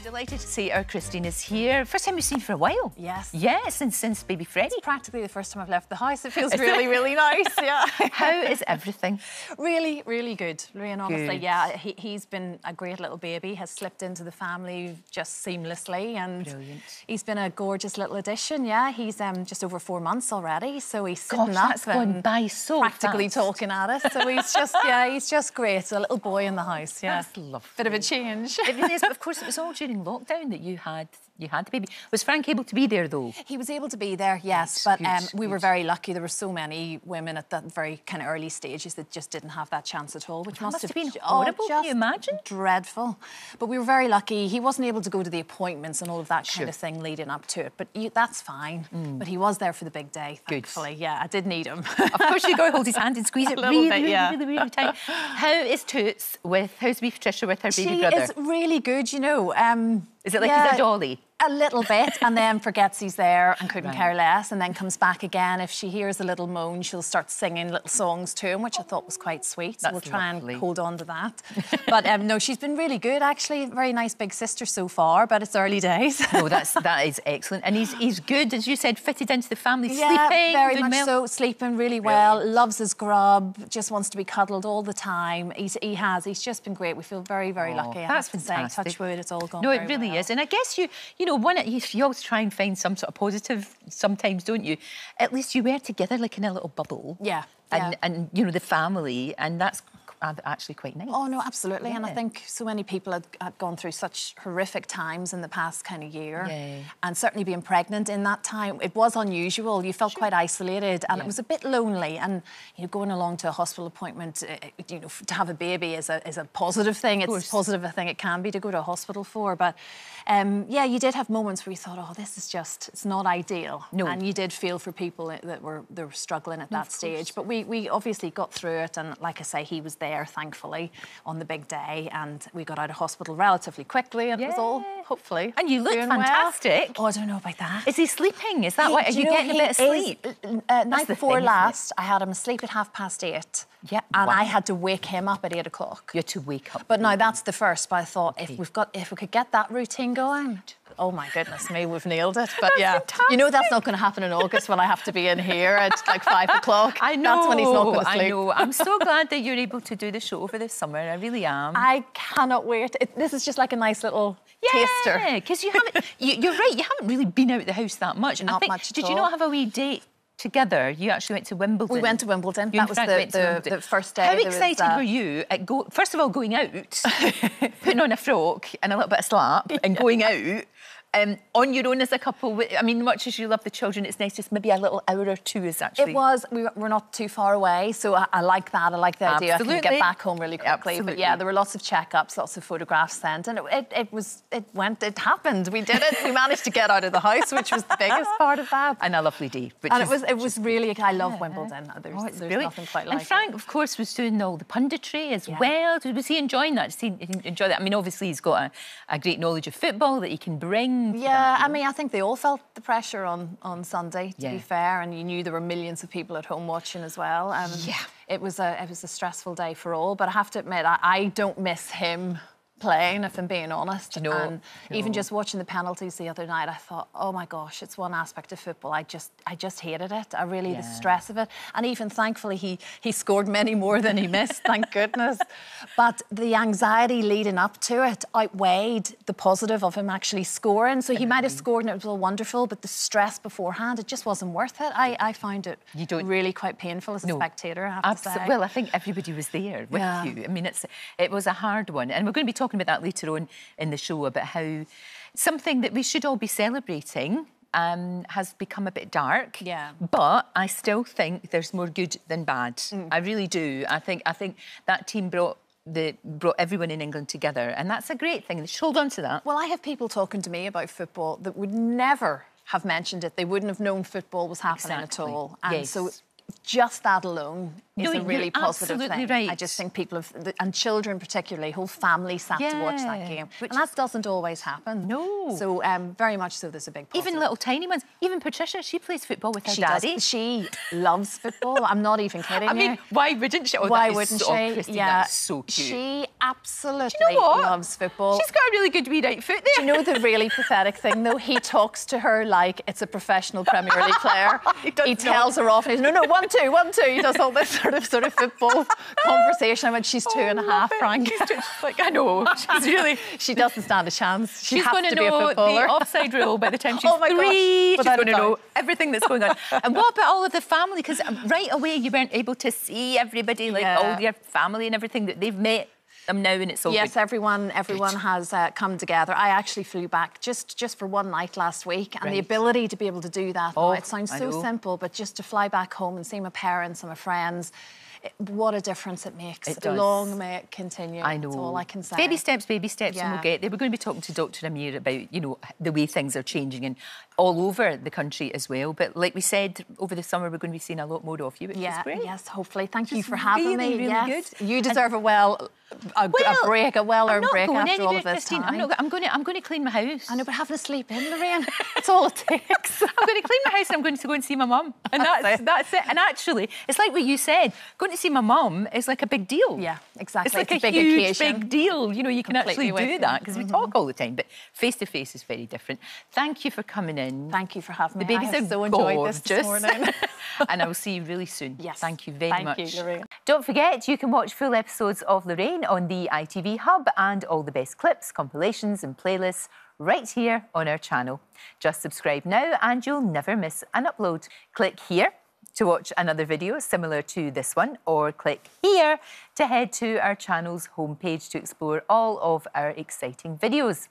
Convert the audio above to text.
Delighted to see our Christine is here. First time we've seen for a while. Yes. Yes, since baby Freddie. It's practically the first time I've left the house. It feels really, really nice, yeah. How is everything? Really, really good. Lorraine, honestly, Good. yeah. He's been a great little baby, has slipped into the family just seamlessly, and Brilliant. he's been a gorgeous little addition, yeah. He's just over 4 months already, so he's sitting Gosh, up that's gone by so practically fast. talking at us. So he's just, yeah, he's just great. A little boy in the house, yeah. That's lovely. Bit of a change. It really is, but of course it was all during lockdown that you had the baby. Was Frank able to be there though? He was able to be there, yes, Good, but we good. were very lucky. There were so many women at that very kind of early stages that just didn't have that chance at all, which Must have been horrible, can you imagine? Dreadful. But we were very lucky. He wasn't able to go to the appointments and all of that kind Sure. of thing leading up to it, but that's fine. But he was there for the big day, thankfully. Good. Yeah, I did need him. Of course you got to hold his hand and squeeze it little really, bit, really, yeah. really, really tight. How is Toots how's wee Patricia with her baby brother? She is really good, you know. Is it like yeah, he's a dolly? A little bit, and then forgets he's there and couldn't care less, and then comes back again. If she hears a little moan, she'll start singing little songs to him, which I thought was quite sweet. So we'll try and hold on to that. But no, she's been really good, actually. Very nice big sister so far, but it's early days. No, that is excellent. And he's good, as you said, fitted into the family, Yeah, sleeping. very doing much well. so. Sleeping really well, loves his grub, just wants to be cuddled all the time. He's just been great. We feel very, very lucky. I That's have to say. fantastic. Touch wood, it's all gone No, it very really well. is. And I guess you always try and find some sort of positive sometimes, don't you? At least you were together like in a little bubble. Yeah. And you know, the family, and that's actually quite nice. Oh, no, absolutely. Yeah. And I think so many people had gone through such horrific times in the past kind of year. Yeah. And certainly being pregnant in that time, it was unusual. You felt quite isolated, and it was a bit lonely. And, you know, going along to a hospital appointment, you know, to have a baby is a positive thing. It's as positive a thing it can be to go to a hospital for. But, yeah, you did have moments where you thought, oh, this is just, it's not ideal. No. And you did feel for people that were struggling at that stage. But we obviously got through it. And like I say, he was there, thankfully, on the big day, and we got out of hospital relatively quickly, and it was all, hopefully, And you look doing fantastic. well. Oh, I don't know about that. Is he sleeping? Is that why? Are you know, getting a bit of sleep? Night the before thing, isn't it? last, I had him asleep at 8:30. Yeah, And wow. I had to wake him up at 8 o'clock. You had to wake up. But now that's the first. But I thought if we could get that routine going, oh my goodness me, we've nailed it. But yeah, you know that's not going to happen in August when I have to be in here at like 5 o'clock. I know. That's when he's not going to sleep. I know. I'm so glad that you're able to do the show over this summer. I really am. I cannot wait. This is just like a nice little taster. Yeah, because you haven't. You're right. You haven't really been out of the house that much. Not much at Did you all. not have a wee date together? You actually went to Wimbledon. We went to Wimbledon. You That was and Frank went to Wimbledon. the first day. How There was, excited were you at first of all going out, putting on a frock and a little bit of slap, and going out? On your own as a couple. I mean, much as you love the children, it's nice just maybe a little hour or two is actually... It was. We're not too far away, so I like that. I like the idea. I can get back home really quickly. Absolutely. But yeah, there were lots of checkups, lots of photographs sent, and it happened. We did it. We managed to get out of the house, which was the biggest part of that. And a lovely day. And it was really. I love Wimbledon. There's Brilliant. nothing quite like And Frank, of course, was doing all the punditry as well. Was he enjoying that? Did he enjoy that? I mean, obviously, he's got a great knowledge of football that he can bring. Yeah, I mean, I think they all felt the pressure on Sunday, to be fair, and you knew there were millions of people at home watching as well. It was a stressful day for all, but I have to admit, I don't miss him playing, if I'm being honest. And even just watching the penalties the other night, I thought, oh my gosh, it's one aspect of football. I just hated it. The stress of it. And even thankfully he scored many more than he missed, thank goodness. But the anxiety leading up to it outweighed the positive of him actually scoring. So he might have scored and it was all wonderful, but the stress beforehand, it just wasn't worth it. I found it really quite painful as a spectator, I have to say. Well, I think everybody was there with you. I mean, it was a hard one. And we're going to be talking about that later on in the show, about how something that we should all be celebrating has become a bit dark. Yeah. But I still think there's more good than bad. I really do. I think that team brought everyone in England together, and that's a great thing. They should hold on to that. Well, I have people talking to me about football that would never have mentioned it. They wouldn't have known football was happening at all. And so just that alone is a really positive absolutely thing. Right. I just think people have, and children particularly, whole families sat to watch that game. And that doesn't always happen. No. So very much so there's a big positive. Even little tiny ones. Even Patricia, she plays football with her daddy. She loves football. I'm not even kidding I mean, why wouldn't she? Oh, why wouldn't she? Christine, yeah, that's so cute. She absolutely Do you know what? loves football. She's got a really good wee right foot there. Do you know the really pathetic thing, though? He talks to her like it's a professional Premier League player. He tells her off, and he's, no, 1-2, 1-2. He does all this sort of football conversation. I mean, she's 2.5, Frank. Like, I know. She's really... She doesn't stand a chance. She's going to know the offside rule by the time she's 3. She's going to know everything that's going on. And what about all of the family? Because right away you weren't able to see everybody, like all your family and everything that they've met them now, and it's all yes, good. everyone has come together. I actually flew back just for one night last week, and the ability to be able to do that now, it sounds so simple, but just to fly back home and see my parents and my friends, what a difference it makes. It does. Long may it continue. I know. That's all I can say. Baby steps, and we'll get there. We're going to be talking to Dr Amir about, you know, the way things are changing and all over the country as well. But like we said, over the summer we're going to be seeing a lot more of you, which is great. Yes, hopefully. Thank you for having me. Really yes. good. You deserve a well-earned break after all of this Christine. time. I'm going to clean my house. I know, but having to sleep in, Lorraine, that's all it takes. I'm going to clean my house and I'm going to go and see my mum. And that's it. And actually, it's like what you said, going to see my mum is like a big deal. Yeah, exactly. It's like a a big huge, occasion. big deal. You know, you can Completely actually do that because we talk all the time, but face-to-face is very different. Thank you for coming in. Thank you for having me. The babies I have so enjoyed this morning. And I will see you really soon. Yes. Thank you very much. Thank you, Lorraine. Don't forget, you can watch full episodes of Lorraine on the ITV Hub and all the best clips, compilations and playlists right here on our channel. Just subscribe now and you'll never miss an upload. Click here to watch another video similar to this one, or click here to head to our channel's homepage to explore all of our exciting videos.